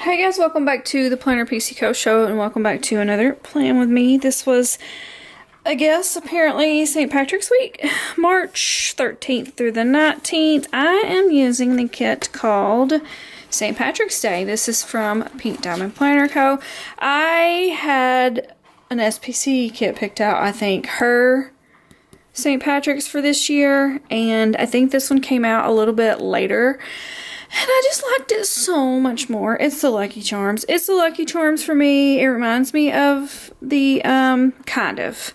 Hey guys, welcome back to the Planner PC Co show and welcome back to another plan with me. This was, I guess, apparently St. Patrick's Week, March 13th through the 19th. I am using the kit called St. Patrick's Day. This is from Pink Diamond Planner Co. I had an SPC kit picked out, I think, her St. Patrick's for this year, and I think this one came out a little bit later. And I just liked it so much more. It's the Lucky Charms. It's the Lucky Charms for me. It reminds me of the, kind of,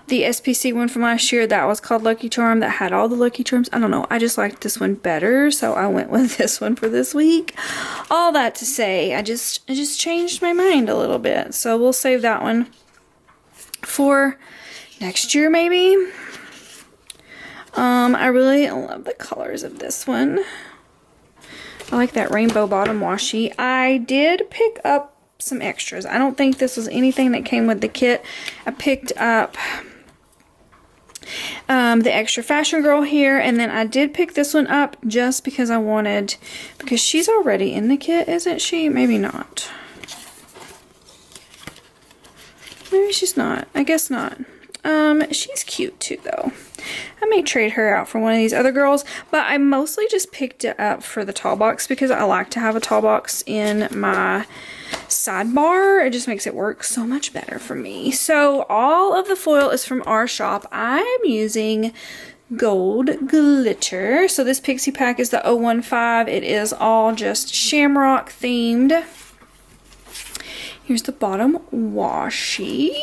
the SPC one from last year. That was called Lucky Charm. That had all the Lucky Charms. I don't know. I just liked this one better. So I went with this one for this week. All that to say, I just changed my mind a little bit. So we'll save that one for next year maybe. I really love the colors of this one. I like that rainbow bottom washi. I did pick up some extras. I don't think this was anything that came with the kit. I picked up the extra Fashion Girl here, and then I did pick this one up just because I wanted, because she's already in the kit, isn't she? Maybe not. Maybe she's not. I guess not. She's cute too though. I may trade her out for one of these other girls, but I mostly just picked it up for the tall box because I like to have a tall box in my sidebar. It just makes it work so much better for me. So all of the foil is from our shop. I'm using gold glitter. So this pixie pack is the 015. It is all just shamrock themed. Here's the bottom washi.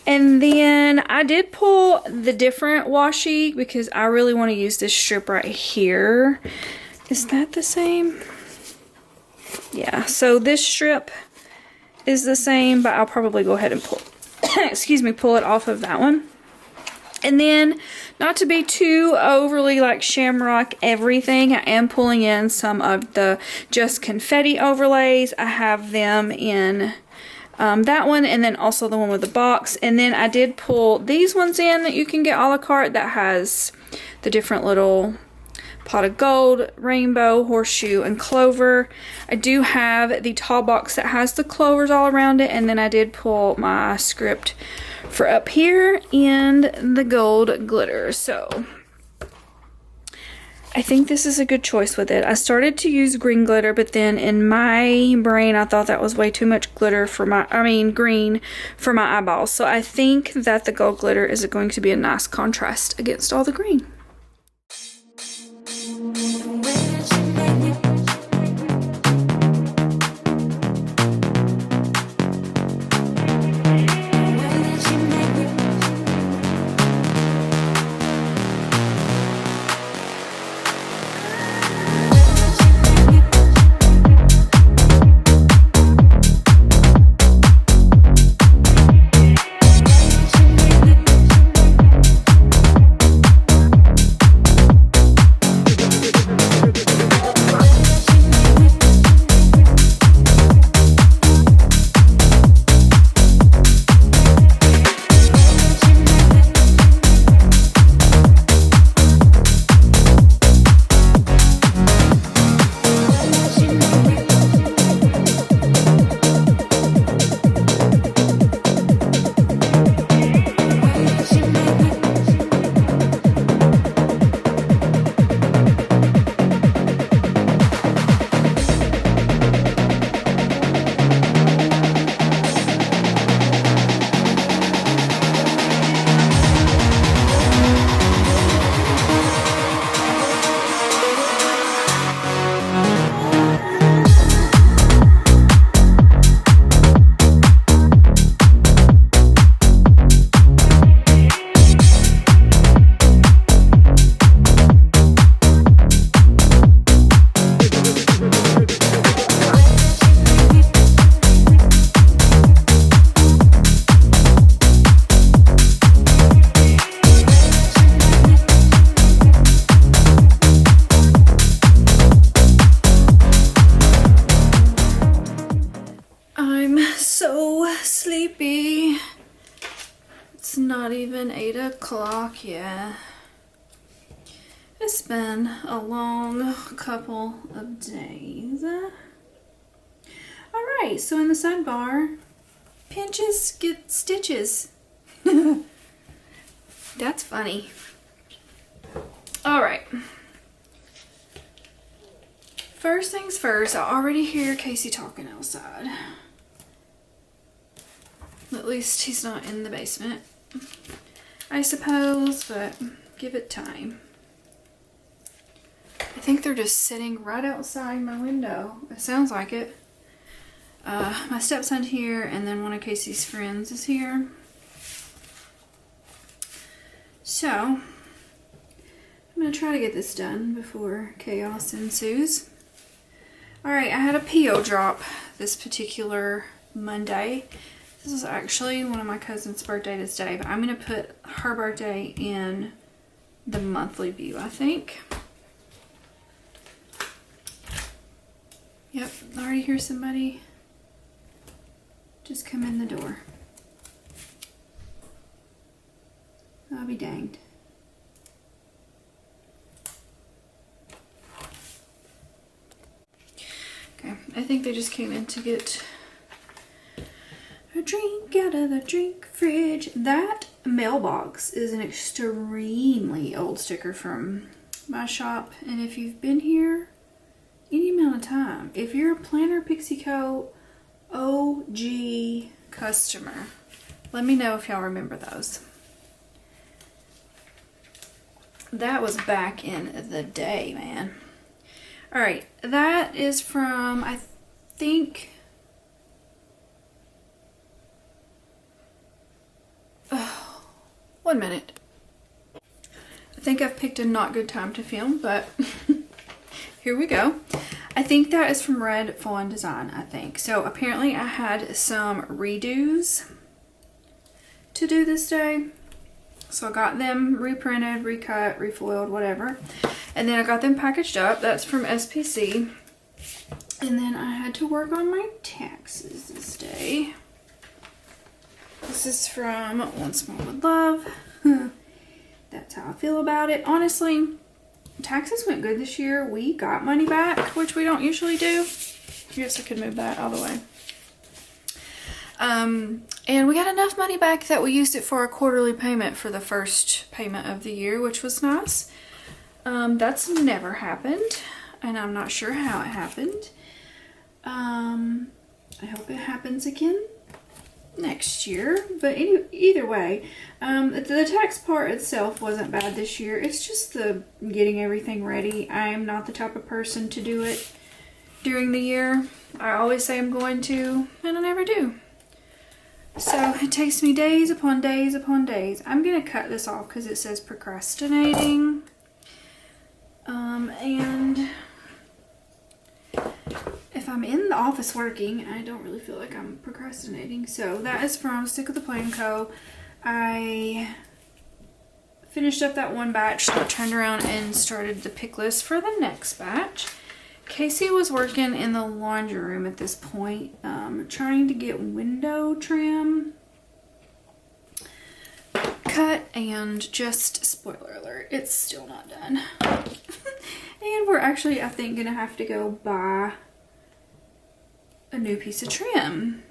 And then I did pull the different washi because I really want to use this strip right here. Is that the same? Yeah, so this strip is the same, but I'll probably go ahead and pull, excuse me, pull it off of that one. And then, not to be too overly like shamrock everything, I am pulling in some of the just confetti overlays. I have them in that one, and then also the one with the box. And then I did pull these ones in that you can get a la carte that has the different little pot of gold, rainbow, horseshoe, and clover. I do have the tall box that has the clovers all around it, and then I did pull my script for up here and the gold glitter. So I think this is a good choice with it. I started to use green glitter, but then in my brain I thought that was way too much glitter for my, green for my eyeballs. So I think that the gold glitter is going to be a nice contrast against all the green. Sleepy. It's not even 8 o'clock yet. It's been a long couple of days. right, so in the sidebar, pinches get stitches. That's funny. All right. First things first, I already hear Casey talking outside. At least he's not in the basement, I suppose, but give it time. I think they're just sitting right outside my window. It sounds like it. My stepson's here, and then one of Casey's friends is here. So, I'm going to try to get this done before chaos ensues. Alright, I had a PO drop this particular Monday. This is actually one of my cousin's birthday today, but I'm going to put her birthday in the monthly view, I think. Yep, I already hear somebody just come in the door. I'll be danged. Okay, I think they just came in to get a drink out of the drink fridge. That mailbox is an extremely old sticker from my shop, and if you've been here any amount of time, if you're a Planner Pixie Co. OG customer, let me know if y'all remember those. That was back in the day, man. Alright, that is from, I think, oh, 1 minute. I think I've picked a not good time to film, but here we go. I think that is from Red Fawn Design, I think. So apparently I had some redos to do this day. So I got them reprinted, recut, refoiled, whatever. And then I got them packaged up. That's from SPC. And then I had to work on my taxes this day. This is from Once More With Love. That's how I feel about it. Honestly, taxes went good this year. We got money back, which we don't usually do. I guess I could move that out of the way. And we got enough money back that we used it for a quarterly payment for the first payment of the year, which was nice. That's never happened, and I'm not sure how it happened. I hope it happens again next year, but either way, the tax part itself wasn't bad this year. It's just the getting everything ready. I am not the type of person to do it during the year. I always say I'm going to, and I never do. So it takes me days upon days upon days. I'm going to cut this off because it says procrastinating. And if I'm in the office working, I don't really feel like I'm procrastinating. So that is from Stick with the Plan Co. I finished up that one batch, so I turned around and started the pick list for the next batch. Casey was working in the laundry room at this point, trying to get window trim cut, and just spoiler alert, it's still not done. And we're actually, I think, gonna have to go buy a new piece of trim.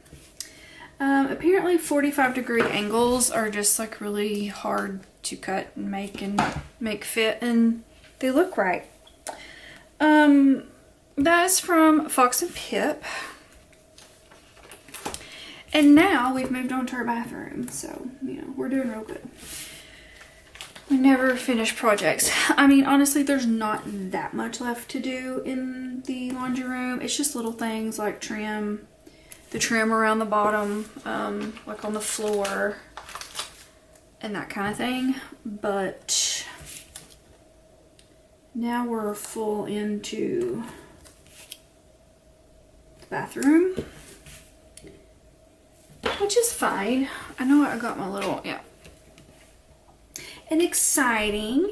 Apparently 45-degree angles are just like really hard to cut and make fit, and they look right. That's from Fox and Pip. And now we've moved on to our bathroom, so, you know, we're doing real good. We never finish projects. I mean, honestly, there's not that much left to do in the laundry room. It's just little things like trim, the trim around the bottom, like on the floor, and that kind of thing. But now we're full into the bathroom, which is fine. I know I got my little, yeah. And exciting,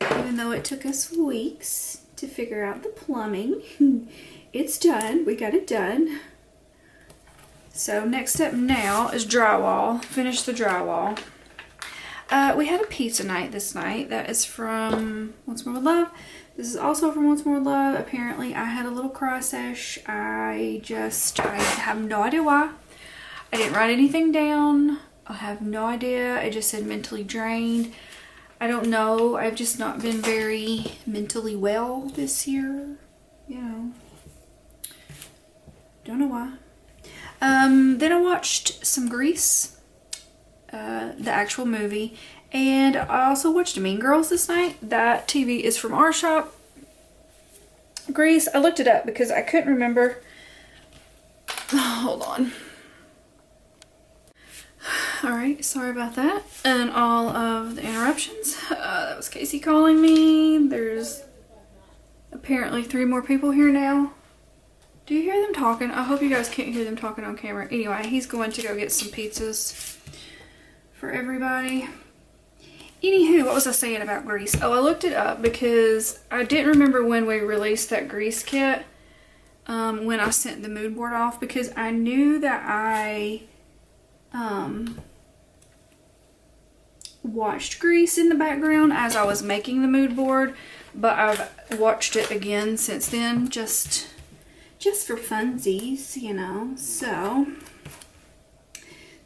even though it took us weeks to figure out the plumbing, it's done. We got it done. So next step now is drywall. Finish the drywall. We had a pizza night this night. That is from Once More With Love. This is also from Once More Love. Apparently I had a little cry sesh. I have no idea why. I didn't write anything down. I have no idea. I just said mentally drained. I don't know. I've just not been very mentally well this year. You know. Don't know why. Then I watched some Grease. The actual movie. And I also watched Mean Girls this night. That TV is from our shop. Grease, I looked it up because I couldn't remember. Hold on. Alright, sorry about that. And all of the interruptions. That was Casey calling me. There's apparently 3 more people here now. Do you hear them talking? I hope you guys can't hear them talking on camera. Anyway, he's going to go get some pizzas for everybody. Anywho, what was I saying about Grease? Oh, I looked it up because I didn't remember when we released that Grease kit. When I sent the mood board off, because I knew that I watched Grease in the background as I was making the mood board, but I've watched it again since then, just for funsies, you know. So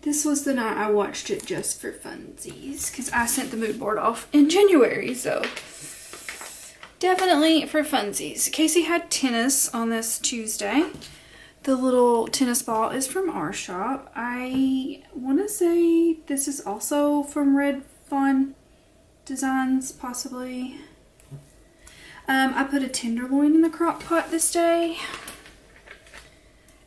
this was the night I watched it just for funsies, because I sent the mood board off in January, so definitely for funsies. Casey had tennis on this Tuesday. The little tennis ball is from our shop. I want to say this is also from Red Fawn Designs, possibly. I put a tenderloin in the crock pot this day.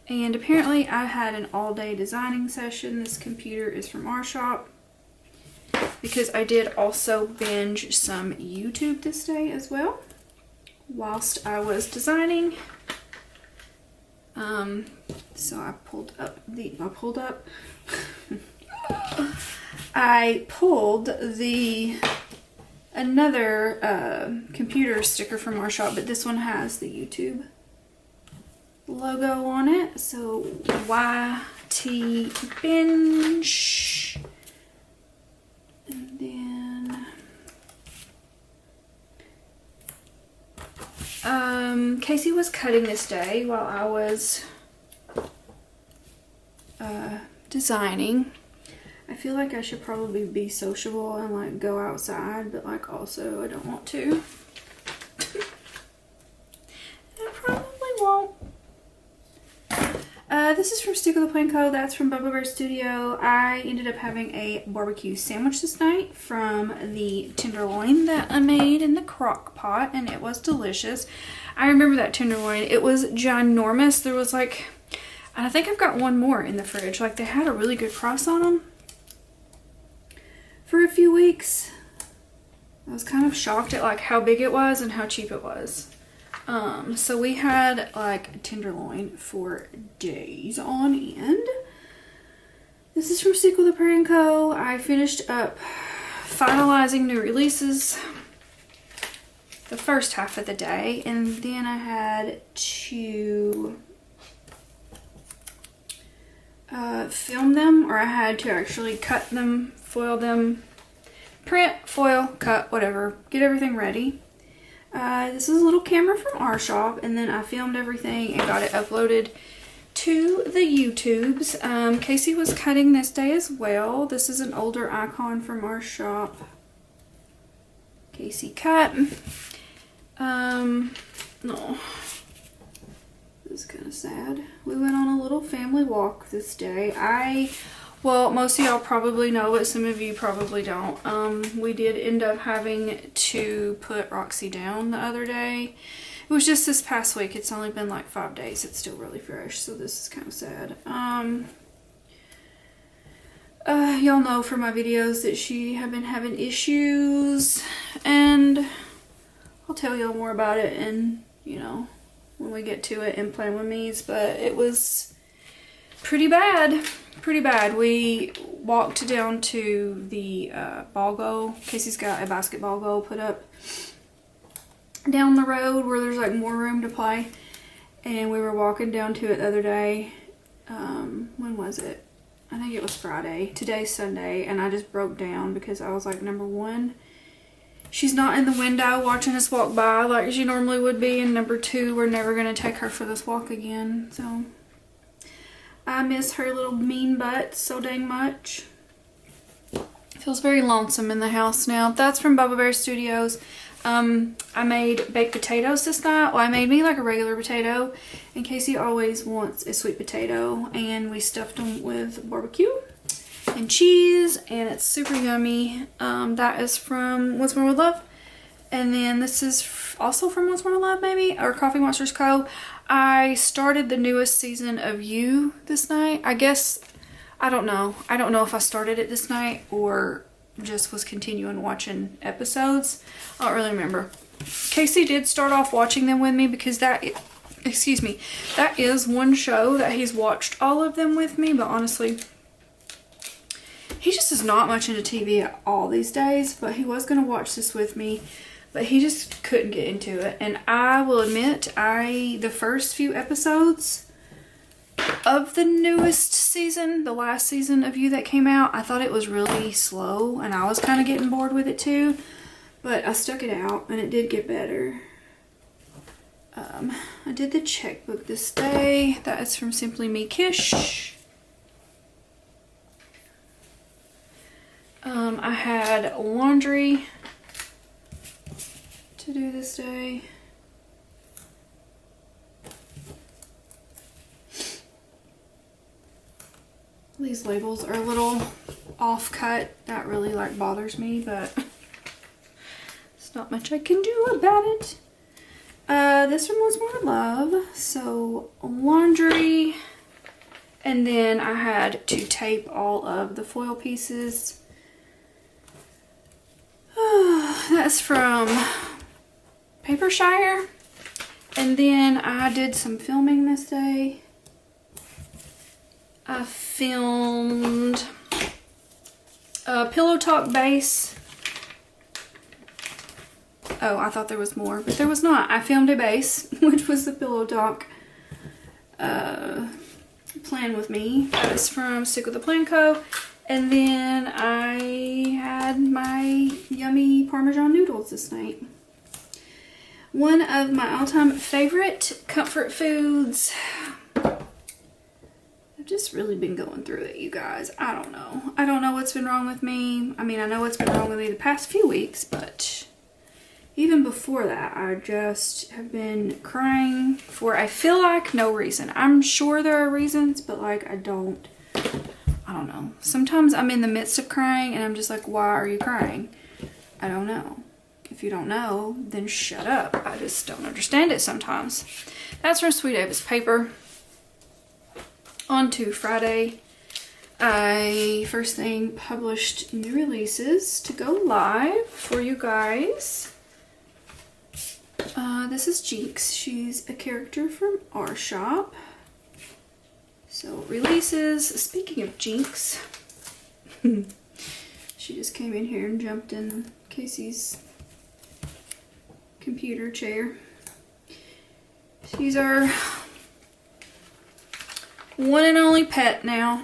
And apparently I had an all-day designing session. This computer is from our shop. Because I did also binge some YouTube this day as well, whilst I was designing. So I pulled another computer sticker from our shop, but this one has the YouTube logo on it. So YT binge. And then Casey was cutting this day while I was designing. I feel like I should probably be sociable and like go outside, but like also I don't want to. I probably won't. This is from Stick of the Plain Co. That's from Bubba Bear Studio. I ended up having a barbecue sandwich this night from the tenderloin that I made in the crock pot, and it was delicious. I remember that tenderloin. It was ginormous. There was like, I think I've got one more in the fridge. Like, they had a really good price on them for a few weeks. I was kind of shocked at like how big it was and how cheap it was. So we had like tenderloin for days on end. This is from Sequel the Prairie & Co. I finished up finalizing new releases the first half of the day, and then I had to film them, or I had to actually cut them, foil them, print, foil, cut, whatever, get everything ready. This is a little camera from our shop, and then I filmed everything and got it uploaded to the YouTubes. Casey was cutting this day as well. This is an older icon from our shop. Casey cut. No. This is kind of sad. We went on a little family walk this day. Well, most of y'all probably know, but some of you probably don't. We did end up having to put Roxy down the other day. It was just this past week. It's only been like 5 days. It's still really fresh, so this is kind of sad. Y'all know from my videos that she had been having issues, and I'll tell y'all more about it and, you know, when we get to it and plan with me's, but it was pretty bad. Pretty bad. We walked down to the ball goal. Casey's got a basketball goal put up down the road where there's like more room to play, and we were walking down to it the other day. When was it? I think it was Friday. Today's Sunday, and I just broke down because I was like, number one, she's not in the window watching us walk by like she normally would be. And number two, we're never going to take her for this walk again. So I miss her little mean butt so dang much. Feels very lonesome in the house now. That's from Bubba Bear Studios. I made baked potatoes this night. Well, I made me like a regular potato, and Casey always wants a sweet potato, and we stuffed them with barbecue and cheese, and it's super yummy. That is from What's More With Love, and then this is also from What's More With Love, maybe, or Coffee Monsters Co. I started the newest season of You this night. I guess, I don't know if I started it this night or just was continuing watching episodes. I don't really remember. Casey did start off watching them with me because that is one show that he's watched all of them with me, but honestly, he just is not much into TV at all these days. But he was going to watch this with me, but he just couldn't get into it. And I will admit, the first few episodes of the newest season, the last season of You that came out, I thought it was really slow, and I was kind of getting bored with it too, but I stuck it out and it did get better. I did the checkbook this day. That is from Simply Me Kish. I had laundry to do this day. These labels are a little off cut. That really like bothers me, but there's not much I can do about it. This one was More Love. So laundry, and then I had to tape all of the foil pieces. That's from Papershire. And then I did some filming this day. I filmed a Pillow Talk base. Oh, I thought there was more, but there was not. I filmed a base, which was the Pillow Talk Plan With Me. That was from Stick With The Plan Co. And then I had my yummy Parmesan noodles this night. One of my all-time favorite comfort foods. I've just really been going through it, you guys. I don't know. I don't know what's been wrong with me. I mean, I know what's been wrong with me the past few weeks, but even before that, I just have been crying for, I feel like, no reason. I'm sure there are reasons, but like, I don't know. Sometimes I'm in the midst of crying and I'm just like, why are you crying? I don't know. If you don't know, then shut up. I just don't understand it sometimes. That's from Sweet Avis Paper. On to Friday. I first thing published new releases to go live for you guys. This is Jinx. She's a character from our shop. So releases. Speaking of Jinx, she just came in here and jumped in Casey's computer chair. She's our one and only pet now.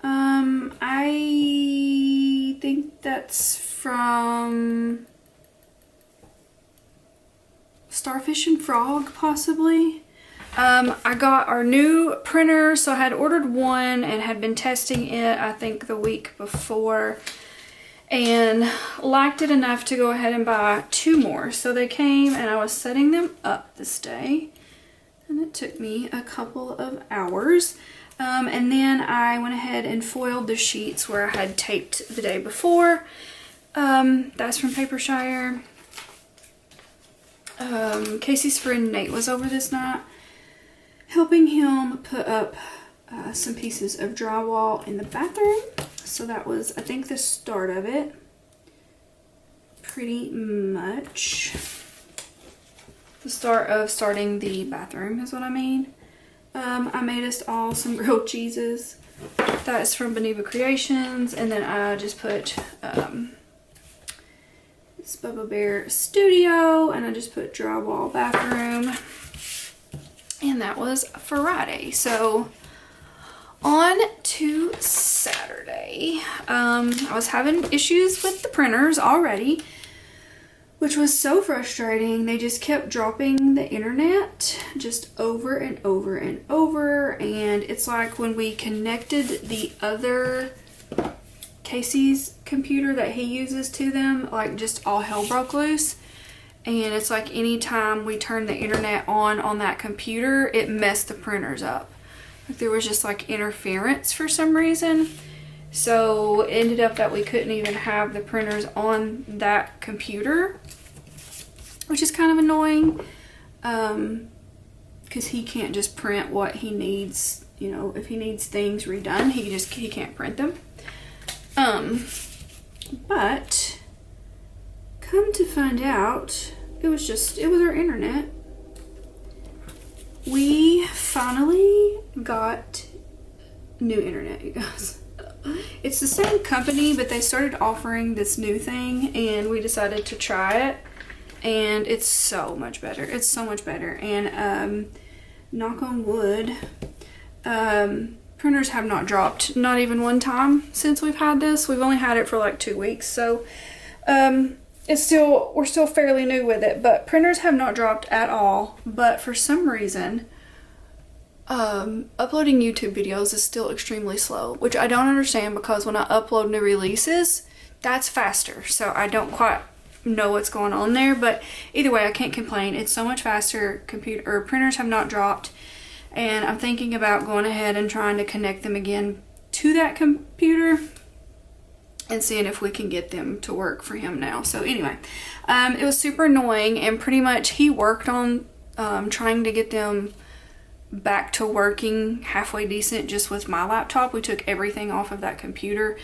I think that's from Starfish and Frog, possibly. I got our new printer, so I had ordered one and had been testing it, I think, the week before, and liked it enough to go ahead and buy two more. So they came and I was setting them up this day, and it took me a couple of hours. And then I went ahead and foiled the sheets where I had taped the day before. That's from Papershire. Casey's friend Nate was over this night, helping him put up some pieces of drywall in the bathroom. So that was, I think, the start of it. Pretty much. The start of starting the bathroom is what I mean. I made us all some grilled cheeses. That's from Beneva Creations. And then I just put it's Bubba Bear Studio, and I just put drywall bathroom. And that was Friday. So on to Saturday. I was having issues with the printers already. which was so frustrating. They just kept dropping the internet just over and over and over. And it's like when we connected the other Casey's computer that he uses to them, like just all hell broke loose. And it's like anytime we turned the internet on that computer, it messed the printers up. Like there was just like interference for some reason. So it ended up that we couldn't even have the printers on that computer, which is kind of annoying, because he can't just print what he needs. You know, if he needs things redone, he can't print them. But come to find out, it was our internet. We finally got new internet, you guys. It's the same company, but they started offering this new thing and we decided to try it, and it's so much better. It's so much better. And knock on wood, printers have not dropped, not even one time since we've had this. We've only had it for like 2 weeks, so we're still fairly new with it, but printers have not dropped at all. But for some reason, uploading YouTube videos is still extremely slow, which I don't understand, because when I upload new releases, that's faster. So I don't quite know what's going on there, but either way, I can't complain. It's so much faster. Printers have not dropped, and I'm thinking about going ahead and trying to connect them again to that computer and seeing if we can get them to work for him now. So anyway, it was super annoying, and pretty much he worked on trying to get them back to working halfway decent just with my laptop. We took everything off of that computer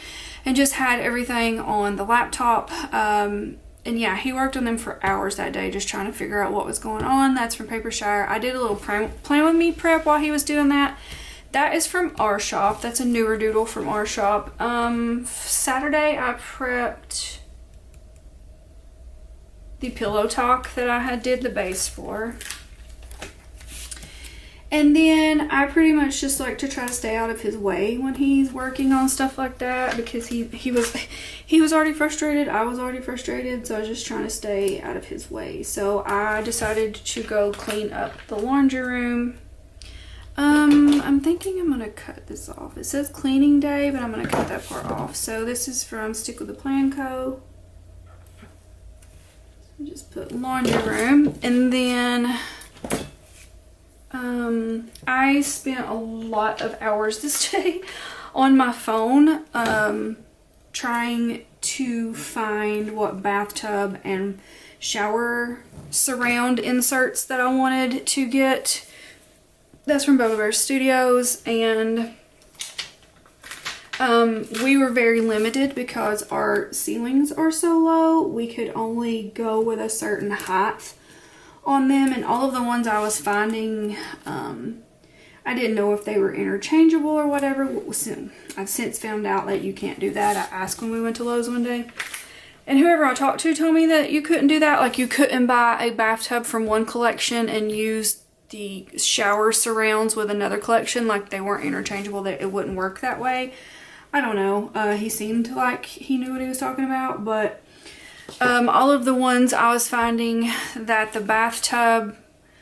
and just had everything on the laptop. And yeah, he worked on them for hours that day just trying to figure out what was going on. That's from Papershire. I did a little Plan With Me prep while he was doing that. That is from our shop. That's a newer doodle from our shop. Saturday I prepped the pillow talk that I did the base for. And then I pretty much just like to try to stay out of his way when he's working on stuff like that, because he was already frustrated. I was already frustrated, so I was just trying to stay out of his way. So I decided to go clean up the laundry room. I'm thinking I'm gonna cut this off. It says cleaning day, but I'm gonna cut that part off. So this is from Stick With The Plan Co. So just put laundry room, and then I spent a lot of hours this day on my phone trying to find what bathtub and shower surround inserts that I wanted to get. That's from Bubba Bear Studios, and we were very limited because our ceilings are so low. We could only go with a certain height on them, and all of the ones I was finding, I didn't know if they were interchangeable or whatever. I've since found out that you can't do that. I asked when we went to Lowe's one day, and whoever I talked to told me that you couldn't do that. Like, you couldn't buy a bathtub from one collection and use the shower surrounds with another collection. Like, they weren't interchangeable, that it wouldn't work that way. I don't know. He seemed like he knew what he was talking about, but all of the ones I was finding that the bathtub,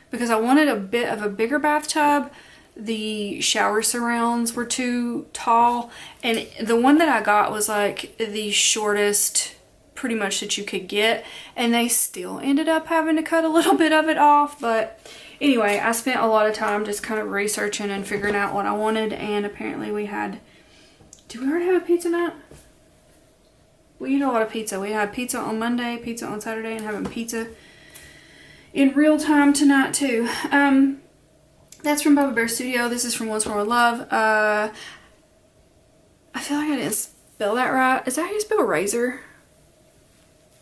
because I wanted a bit of a bigger bathtub, the shower surrounds were too tall, and the one that I got was like the shortest pretty much that you could get, and they still ended up having to cut a little bit of it off. But anyway, I spent a lot of time just kind of researching and figuring out what I wanted, and apparently we had, do we already have a pizza night? We eat a lot of pizza. We had pizza on Monday, pizza on Saturday, and having pizza in real time tonight too. That's from Bubba Bear Studio. This is from Once More with Love. I feel like I didn't spell that right. Is that how you spell razor?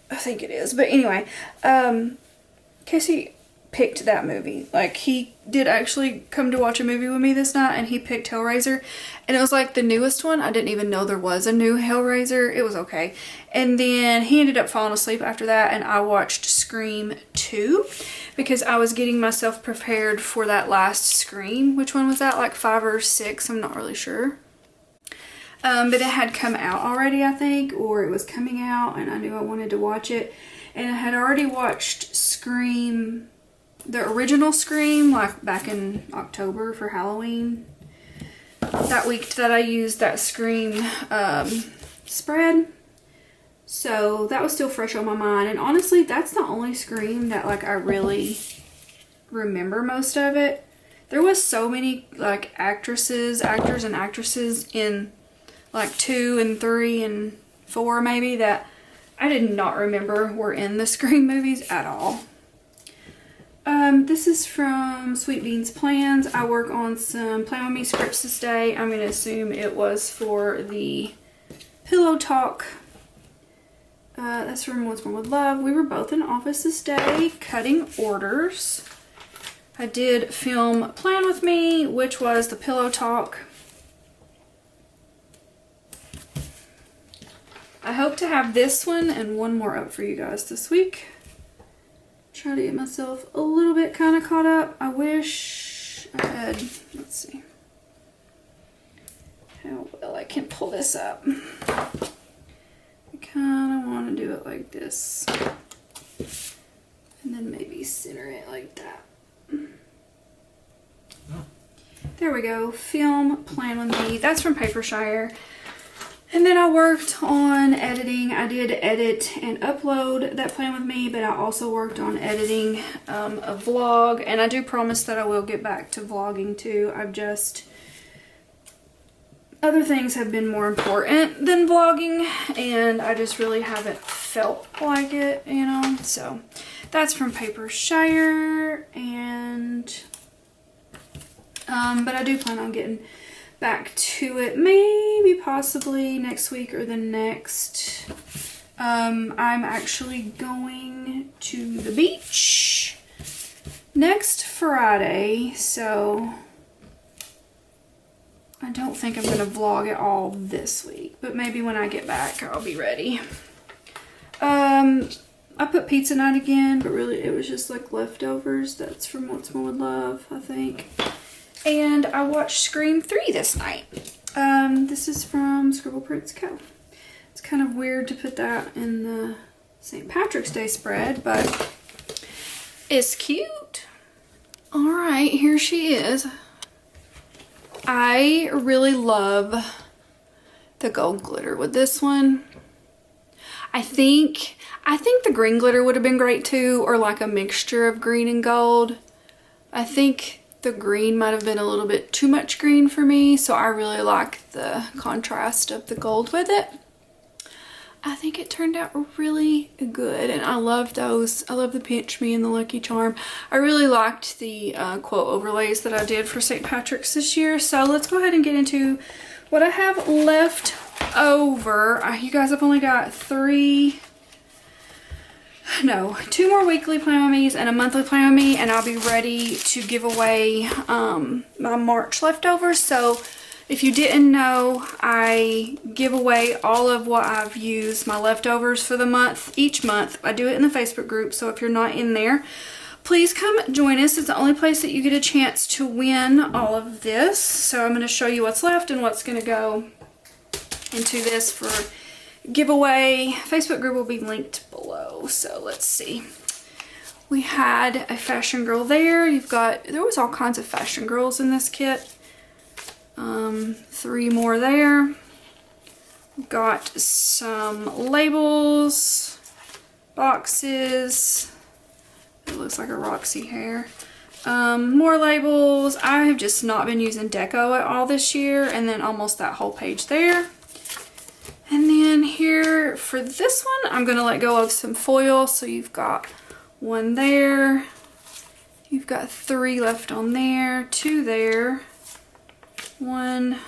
I think it is. But anyway, Casey picked that movie. Like, he did actually come to watch a movie with me this night, and he picked Hellraiser, and it was like the newest one. I didn't even know there was a new Hellraiser. It was okay. And then he ended up falling asleep after that, and I watched Scream 2 because I was getting myself prepared for that last Scream. Which one was that? Like 5 or 6? I'm not really sure. But it had come out already, I think, or it was coming out, and I knew I wanted to watch it. And I had already watched Scream, the original Scream, like back in October for Halloween. That week that I used that Scream spread. So that was still fresh on my mind. And honestly, that's the only Scream that like I really remember most of it. There was so many like actors and actresses in like 2 and 3 and 4 maybe that I did not remember were in the Scream movies at all. This is from Sweet Beans Plans. I work on some Plan With Me scripts this day. I'm going to assume it was for the Pillow Talk. That's from What's Mon-Wed Love. We were both in office this day cutting orders. I did film Plan With Me, which was the Pillow Talk. I hope to have this one and one more up for you guys this week. Try to get myself a little bit kind of caught up. I wish I had, let's see how well I can pull this up. I kind of want to do it like this. And then maybe center it like that. There we go. Film Plan With Me. That's from Papershire. And then I worked on editing. I did edit and upload that Plan With Me, but I also worked on editing a vlog. And I do promise that I will get back to vlogging too. I've just... other things have been more important than vlogging, and I just really haven't felt like it, you know. So that's from Papershire, and but I do plan on getting back to it maybe possibly next week or the next. I'm actually going to the beach next Friday, so I don't think I'm going to vlog at all this week, but maybe when I get back I'll be ready. I put pizza night again, but really it was just like leftovers. That's from What's Mon-Wed Love, I think. And I watched Scream 3 this night. This is from Scribble Prints Co. It's kind of weird to put that in the St. Patrick's Day spread, but it's cute. Alright, here she is. I really love the gold glitter with this one. I think the green glitter would have been great too, or like a mixture of green and gold. I think the green might have been a little bit too much green for me, so I really like the contrast of the gold with it. I think it turned out really good, and I love those. I love the Pinch Me and the Lucky Charm. I really liked the quote overlays that I did for St. Patrick's this year. So let's go ahead and get into what I have left over. You guys, I've only got 2 more weekly Plan With Me's and a monthly Plan With Me, and I'll be ready to give away my March leftovers. So if you didn't know, I give away all of what I've used, my leftovers for the month, each month. I do it in the Facebook group, so if you're not in there, please come join us. It's the only place that you get a chance to win all of this. So I'm going to show you what's left and what's going to go into this for giveaway. Facebook group will be linked below. So let's see. We had a fashion girl there. There was all kinds of fashion girls in this kit. 3 more there. Got some labels, boxes. It looks like a Roxy hair. More labels. I have just not been using deco at all this year, and then almost that whole page there. And then here for this one, I'm going to let go of some foil. So you've got 1 there. You've got 3 left on there, 2 there. 1,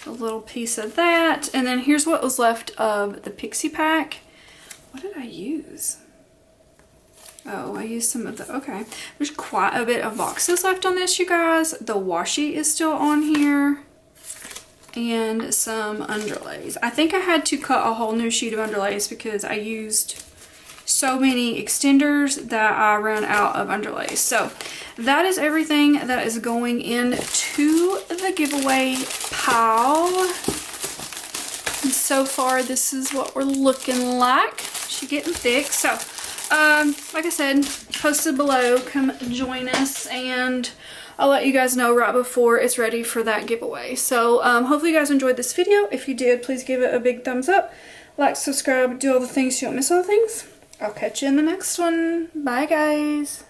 a little piece of that. And then here's what was left of the Pixie pack. What did I use? Oh, I used some of the, okay. There's quite a bit of boxes left on this, you guys. The washi is still on here. And some underlays. I think I had to cut a whole new sheet of underlays because I used so many extenders that I ran out of underlays. So that is everything that is going into the giveaway pile. And so far this is what we're looking like. She's getting thick. So, like I said, posted below. Come join us, and I'll let you guys know right before it's ready for that giveaway. So, hopefully you guys enjoyed this video. If you did, please give it a big thumbs up. Like, subscribe, do all the things so you don't miss all the things. I'll catch you in the next one. Bye, guys.